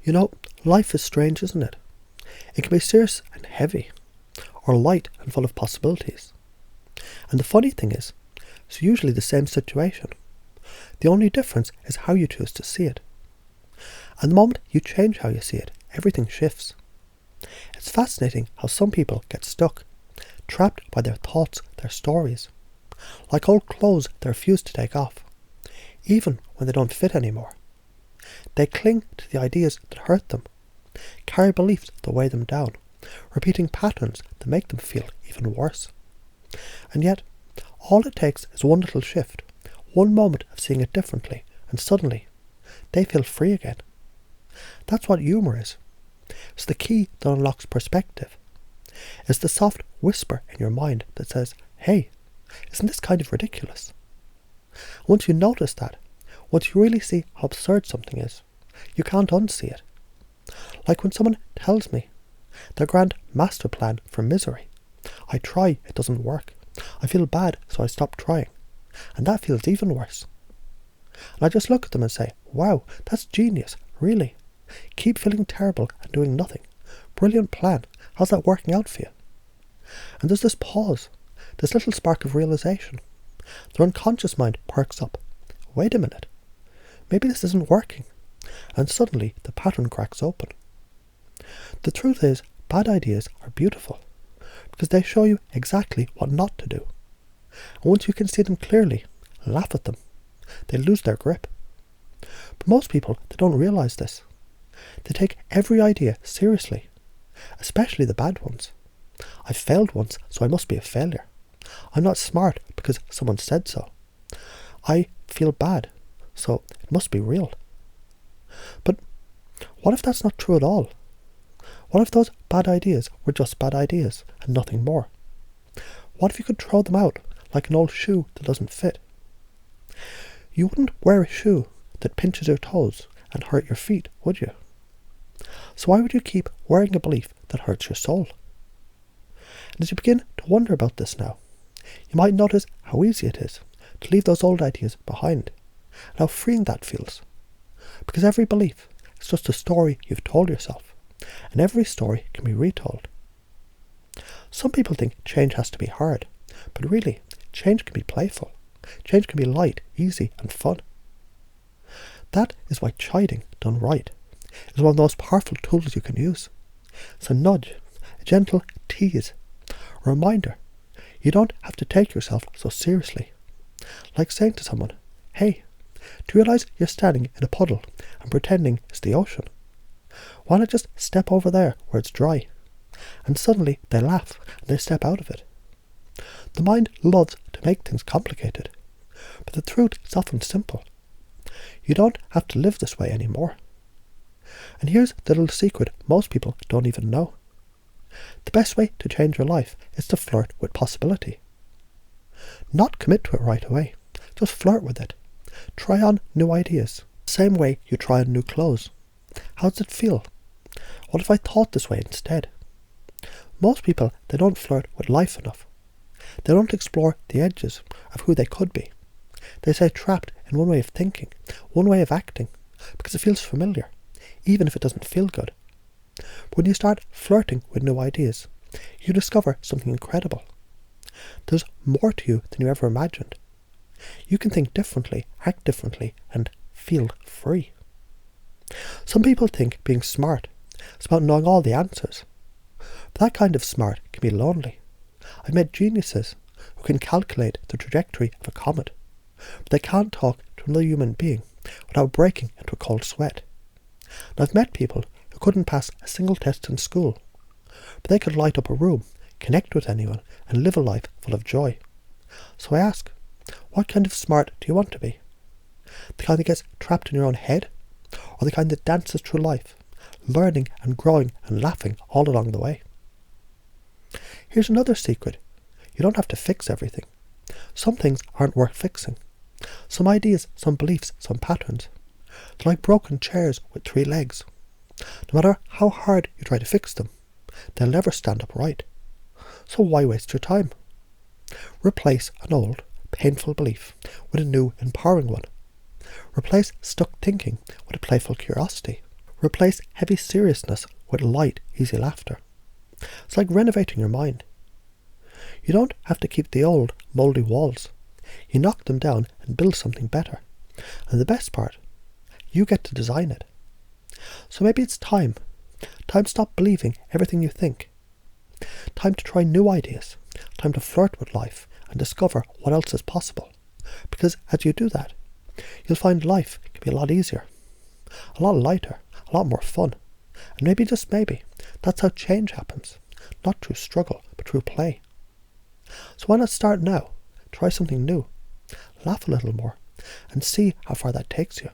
You know, life is strange, isn't it? It can be serious and heavy, or light and full of possibilities. And the funny thing is, it's usually the same situation. The only difference is how you choose to see it. And the moment you change how you see it, everything shifts. It's fascinating how some people get stuck, trapped by their thoughts, their stories, like old clothes they refuse to take off, even when they don't fit anymore. They cling to the ideas that hurt them, carry beliefs that weigh them down, repeating patterns that make them feel even worse. And yet, all it takes is one little shift, one moment of seeing it differently, and suddenly, they feel free again. That's what humour is. It's the key that unlocks perspective. It's the soft whisper in your mind that says, hey, isn't this kind of ridiculous? Once you notice that, once you really see how absurd something is, you can't unsee it. Like when someone tells me their grand master plan for misery. I try, it doesn't work. I feel bad, so I stop trying. And that feels even worse. And I just look at them and say, wow, that's genius, really. Keep feeling terrible and doing nothing. Brilliant plan. How's that working out for you? And there's this pause, this little spark of realization. Their unconscious mind perks up. Wait a minute. Maybe this isn't working. And suddenly the pattern cracks open. The truth is, bad ideas are beautiful because they show you exactly what not to do. And once you can see them clearly, laugh at them, they lose their grip. But most people, they don't realize this. They take every idea seriously, especially the bad ones. I failed once, so I must be a failure. I'm not smart because someone said so. I feel bad, so it must be real. But what if that's not true at all? What if those bad ideas were just bad ideas and nothing more? What if you could throw them out like an old shoe that doesn't fit? You wouldn't wear a shoe that pinches your toes and hurt your feet, would you? So why would you keep wearing a belief that hurts your soul? And as you begin to wonder about this now, you might notice how easy it is to leave those old ideas behind, and how freeing that feels. Because every belief is just a story you've told yourself, and every story can be retold. Some people think change has to be hard, but really, change can be playful. Change can be light, easy, and fun. That is why chiding, done right, is one of the most powerful tools you can use. It's a nudge, a gentle tease, a reminder you don't have to take yourself so seriously. Like saying to someone, hey, do you realise you're standing in a puddle and pretending it's the ocean? Why not just step over there where it's dry? And suddenly they laugh and they step out of it. The mind loves to make things complicated, but the truth is often simple. You don't have to live this way anymore. And here's the little secret most people don't even know. The best way to change your life is to flirt with possibility. Not commit to it right away. Just flirt with it. Try on new ideas. Same way you try on new clothes. How does it feel? What if I thought this way instead? Most people, they don't flirt with life enough. They don't explore the edges of who they could be. They stay trapped in one way of thinking, one way of acting, because it feels familiar, even if it doesn't feel good. But when you start flirting with new ideas, you discover something incredible. There's more to you than you ever imagined. You can think differently, act differently, and feel free. Some people think being smart is about knowing all the answers. But that kind of smart can be lonely. I've met geniuses who can calculate the trajectory of a comet, but they can't talk to another human being without breaking into a cold sweat. And I've met people who couldn't pass a single test in school, but they could light up a room, connect with anyone, and live a life full of joy. So I ask, what kind of smart do you want to be? The kind that gets trapped in your own head, or the kind that dances through life, learning and growing and laughing all along the way? Here's another secret. You don't have to fix everything. Some things aren't worth fixing. Some ideas, some beliefs, some patterns. They're like broken chairs with 3 legs. No matter how hard you try to fix them, they'll never stand upright. So why waste your time? Replace an old, painful belief with a new, empowering one. Replace stuck thinking with a playful curiosity. Replace heavy seriousness with light, easy laughter. It's like renovating your mind. You don't have to keep the old, mouldy walls. You knock them down and build something better. And the best part, you get to design it. So maybe it's time. Time to stop believing everything you think. Time to try new ideas. Time to flirt with life and discover what else is possible. Because as you do that, you'll find life can be a lot easier, a lot lighter, a lot more fun. And maybe, just maybe, that's how change happens. Not through struggle, but through play. So why not start now? Try something new. Laugh a little more and see how far that takes you.